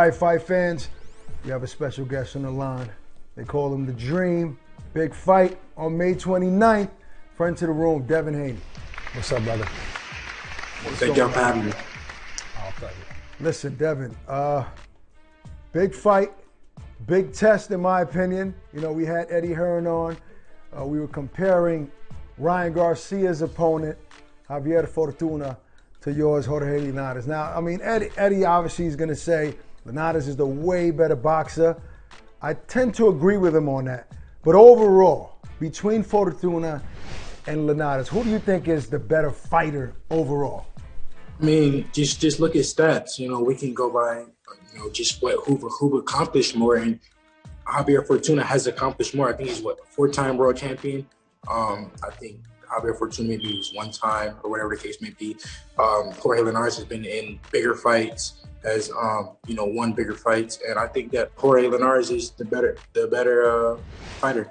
right, fight fans, we have a special guest on the line. They call him The Dream. Big fight on May 29th. Friend to the room, Devin Haney. What's up, brother? Thank y'all for having me. Oh, thank you. Listen, Devin, big fight, big test in my opinion. You know, we had Eddie Hearn on. We were comparing Ryan Garcia's opponent, Javier Fortuna, to yours, Jorge Linares. Now, I mean, Eddie obviously is going to say Linares is the way better boxer. I tend to agree with him on that. But overall, between Fortuna and Linares, who do you think is the better fighter overall? I mean, just look at stats. You know, we can go by, you know, just who accomplished more. And Javier Fortuna has accomplished more. I think he's, what, 4-time world champion. I think Javier Fortuna maybe was 1 time or whatever the case may be. Jorge Linares has been in bigger fights, has you know, won bigger fights, and I think that Jorge Linares is the better fighter.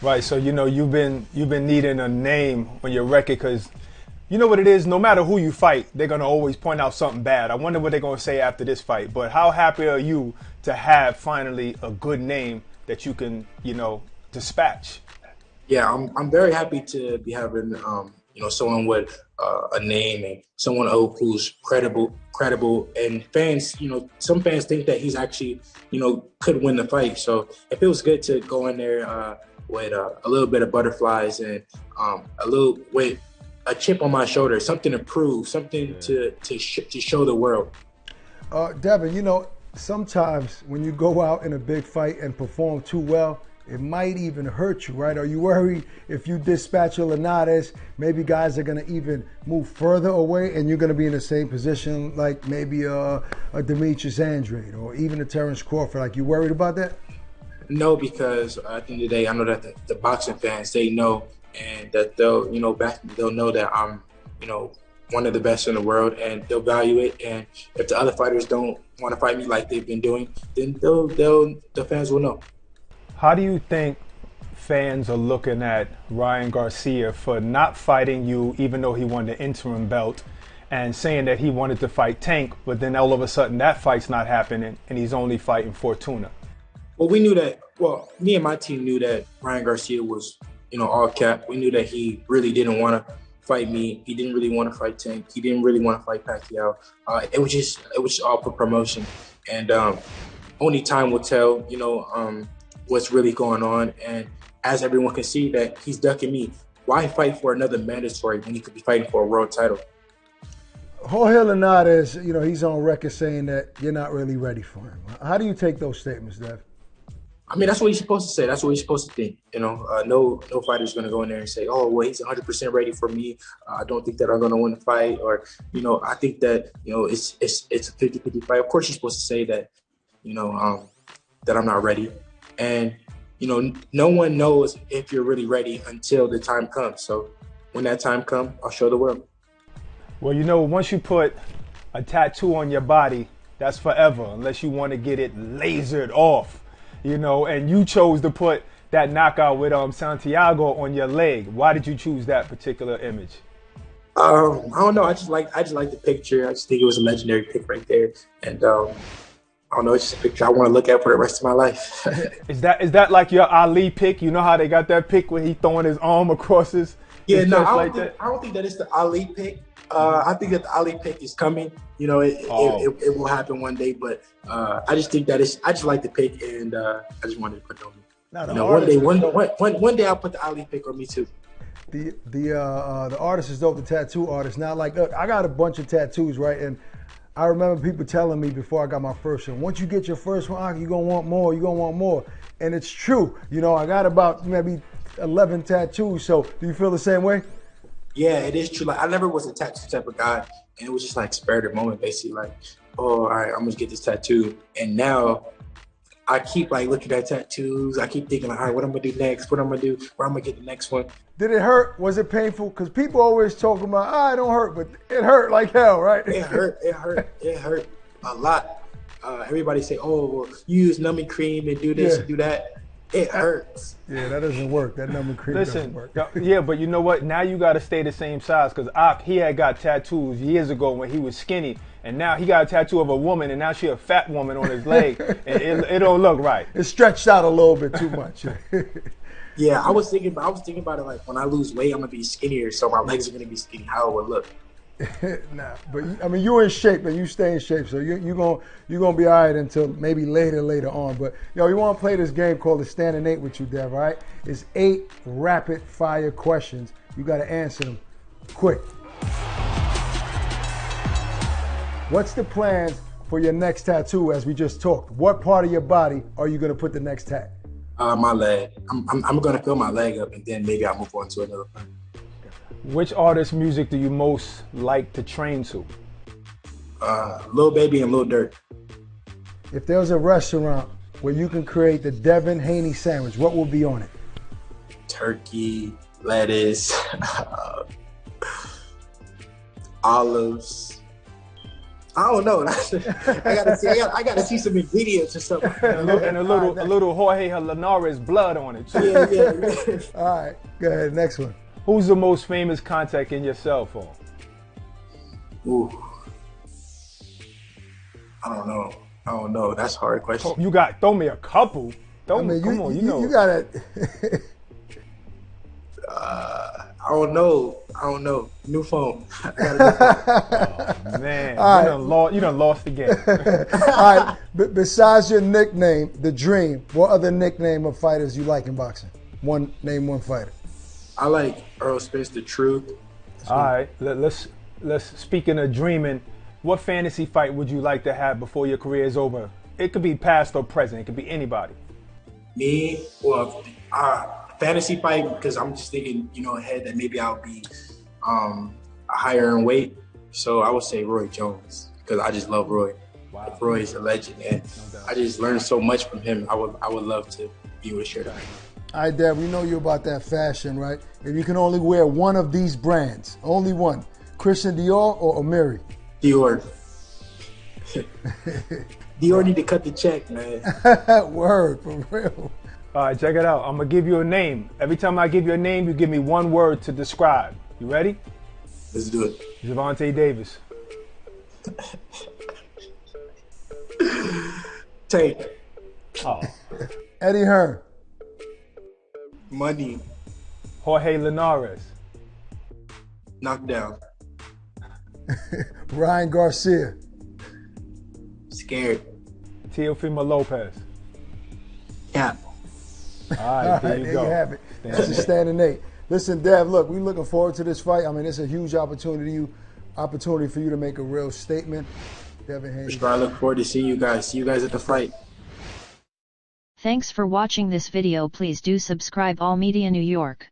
Right. So you know you've been needing a name on your record because you know what it is. No matter who you fight, they're gonna always point out something bad. I wonder what they're gonna say after this fight. But how happy are you to have finally a good name that you can, you know, dispatch? Yeah, I'm very happy to be having you know, someone with a name and someone who's credible, and fans, you know, some fans think that he's actually, you know, could win the fight. So it feels good to go in there with a little bit of butterflies and with a chip on my shoulder, something to prove, something to show the world. Devin, you know, sometimes when you go out in a big fight and perform too well, it might even hurt you, right? Are you worried if you dispatch a Linares, maybe guys are going to even move further away and you're going to be in the same position like maybe a Demetrius Andrade or even a Terrence Crawford? Like, you worried about that? No, because at the end of the day, I know that the boxing fans, they know, and that they'll know that I'm, you know, one of the best in the world, and they'll value it. And if the other fighters don't want to fight me like they've been doing, then the fans will know. How do you think fans are looking at Ryan Garcia for not fighting you, even though he won the interim belt, and saying that he wanted to fight Tank, but then all of a sudden that fight's not happening and he's only fighting Fortuna? Well, we knew that. Well, me and my team knew that Ryan Garcia was, you know, all cap. We knew that he really didn't want to fight me. He didn't really want to fight Tank. He didn't really want to fight Pacquiao. It was just all for promotion, and only time will tell, you know, what's really going on. And as everyone can see, that he's ducking me. Why fight for another mandatory when he could be fighting for a world title? Jorge Linares, you know, he's on record saying that you're not really ready for him. How do you take those statements, Dev? I mean, that's what he's supposed to say. That's what he's supposed to think. You know, no fighter's going to go in there and say, oh, well, he's 100% ready for me. I don't think that I'm going to win the fight. Or, you know, I think that, you know, it's a 50-50 fight. Of course, you're supposed to say that, you know, that I'm not ready. And, you know, no one knows if you're really ready until the time comes. So when that time comes, I'll show the world. Well, you know, once you put a tattoo on your body, that's forever, unless you want to get it lasered off, you know, and you chose to put that knockout with Santiago on your leg. Why did you choose that particular image? I don't know. I just like the picture. I just think it was a legendary pic right there. And, I don't know, it's just a picture I want to look at for the rest of my life. Is that like your Ali pick? You know how they got that pick where he throwing his arm across his I like don't think that it's the Ali pick. I think that the Ali pick is coming. You know, it will happen one day. But I just think that I just like the pick, and I just wanted to put it on me. Now, you know, one day I'll put the Ali pick on me too. The artist is dope, the tattoo artist. Now, like, look, I got a bunch of tattoos, right? And I remember people telling me before I got my first one, once you get your first one, you're going to want more, And it's true. You know, I got about maybe 11 tattoos. So do you feel the same way? Yeah, it is true. Like, I never was a tattoo type of guy. And it was just like spur of the moment, basically. Like, oh, all right, I'm going to get this tattoo. And now I keep like looking at tattoos. I keep thinking like, all right, what I'm going to do next? What I'm going to do? Where I'm going to get the next one? Did it hurt? Was it painful? Because people always talk about, it don't hurt, but it hurt like hell, right? It hurt a lot. Everybody say, oh, well, you use numbing cream and do this and do that. It hurts. Yeah, that doesn't work. That number cream doesn't Listen, work. yeah, but you know what? Now you got to stay the same size because he had got tattoos years ago when he was skinny, and now he got a tattoo of a woman, and now she a fat woman on his leg, and it don't look right. It's stretched out a little bit too much. Yeah, I was thinking about it like when I lose weight, I'm gonna be skinnier, so my legs are gonna be skinny. How it would look. Nah, but I mean, you're in shape and you stay in shape, so you're gonna be all right until maybe later on. But yo, we want to play this game called the Stand and 8 with you, Dev. All right? It's 8 rapid fire questions. You got to answer them quick. What's the plans for your next tattoo? As we just talked, what part of your body are you gonna put the next tat? My leg. I'm gonna fill my leg up, and then maybe I'll move on to another part. Which artist's music do you most like to train to? Lil Baby and Lil Durk. If there was a restaurant where you can create the Devin Haney sandwich, what will be on it? Turkey, lettuce, olives. I don't know. I gotta see some ingredients or something. And a little Jorge Linares blood on it too. Yeah. All right, go ahead. Next one. Who's the most famous contact in your cell phone? Ooh. I don't know. That's a hard question. You got throw me a couple. Come on, you know. You gotta. I don't know. New phone. I got a new phone. Man, you done lost the game. All right. Besides your nickname, The Dream, what other nickname of fighters you like in boxing? Name one fighter. I like Earl Spence, The Truth. All right, let's speaking of dreaming, what fantasy fight would you like to have before your career is over? It could be past or present. It could be anybody. Me, well, fantasy fight, because I'm just thinking, ahead that maybe I'll be higher in weight. So I would say Roy Jones, because I just love Roy. Wow. Like, Roy is a legend, and I just learned so much from him. I would love to be able to share that. All right, Dad, we know you about that fashion, right? If you can only wear one of these brands, only one, Christian Dior or Amiri? Dior. Dior need to cut the check, man. Word, for real. All right, check it out. I'm going to give you a name. Every time I give you a name, you give me one word to describe. You ready? Let's do it. Gervonta Davis. Tank. Oh. Eddie Hearn. Money. Jorge Linares. Knockdown. Ryan Garcia. Scared. Teofimo Lopez. Cap. All right, there you go. You have it. That's a Stand and 8. Listen, Dev, look, we're looking forward to this fight. I mean, it's a huge opportunity for you to make a real statement. Devin Haney. I look forward to seeing you guys. See you guys at the fight. Thanks for watching this video. Please do subscribe All Media New York.